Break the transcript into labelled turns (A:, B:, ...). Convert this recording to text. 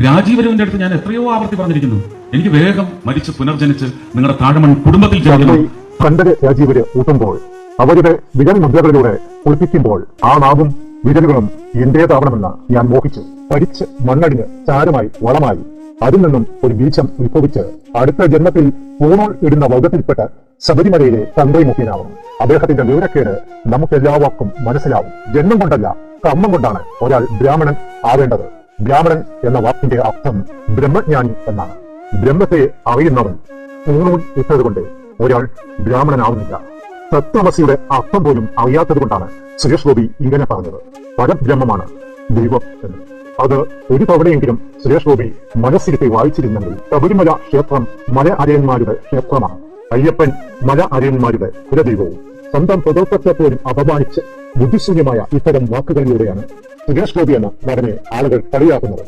A: രാജീവരവിന്റെ അടുത്ത് ഞാൻ എത്രയോ ആവർത്തി പറഞ്ഞിരിക്കുന്നു, എനിക്ക് വേഗം മരിച്ച് പുനർജനിച്ച് നിങ്ങളുടെ താഴമൺ കുടുംബത്തിൽ ചേർന്നു.
B: കണ്ടത് രാജീവര് ഊട്ടുമ്പോൾ അവരുടെ വിരൽ മുദ്രകളിലൂടെ കുളിപ്പിക്കുമ്പോൾ ആ നാവും വിരലുകളും എന്റേതാവണമെന്ന് ഞാൻ മോഹിച്ചു. പഠിച്ച് മണ്ണടിഞ്ഞ് ചാരമായി വളമായി അതിൽ നിന്നും ഒരു ബീജം ഉത്ഭവിച്ച് അടുത്ത ജന്മത്തിൽ പൂണോൾ ഇടുന്ന വർഗത്തിൽപ്പെട്ട് ശബരിമലയിലെ തന്ത്രി മുഖ്യനാവും. അദ്ദേഹത്തിന്റെ വിവരക്കേട് നമുക്കെല്ലാവർക്കും മനസ്സിലാവും. ജന്മം കൊണ്ടല്ല, കർമ്മം കൊണ്ടാണ് ഒരാൾ ബ്രാഹ്മണൻ ആവേണ്ടത്. ബ്രാഹ്മണൻ എന്ന വാക്കിന്റെ അർത്ഥം ബ്രഹ്മജ്ഞാനി എന്നാണ്. ബ്രഹ്മത്തെ അറിയുന്നവൻ പൂണൂൽ ഇട്ടതുകൊണ്ട് ഒരാൾ ബ്രാഹ്മണനാവുന്നില്ല. തത്വമസിയുടെ അർത്ഥം പോലും അറിയാത്തത് കൊണ്ടാണ് സുരേഷ് ഗോപി ഇങ്ങനെ പറഞ്ഞത്. പരബ്രഹ്മമാണ് ദൈവം എന്ന്. അത് ഒരു തവണയെങ്കിലും സുരേഷ് ഗോപി മനസ്സിരുത്തി വായിച്ചിരുന്നെങ്കിൽ ശബരിമല ക്ഷേത്രം മല അരയന്മാരുടെ ക്ഷേത്രമാണ്. അയ്യപ്പൻ മല അരയന്മാരുടെ കുലദൈവവും. സ്വന്തം പ്രതോത്വത്തെ പോലും അപമാനിച്ച് ബുദ്ധിശൂന്യമായ ഇത്തരം വാക്കുകളിലൂടെയാണ് സുരേഷ് ഗോപി എന്ന നടനെ ആളുകൾ കളിയാക്കുന്നത്.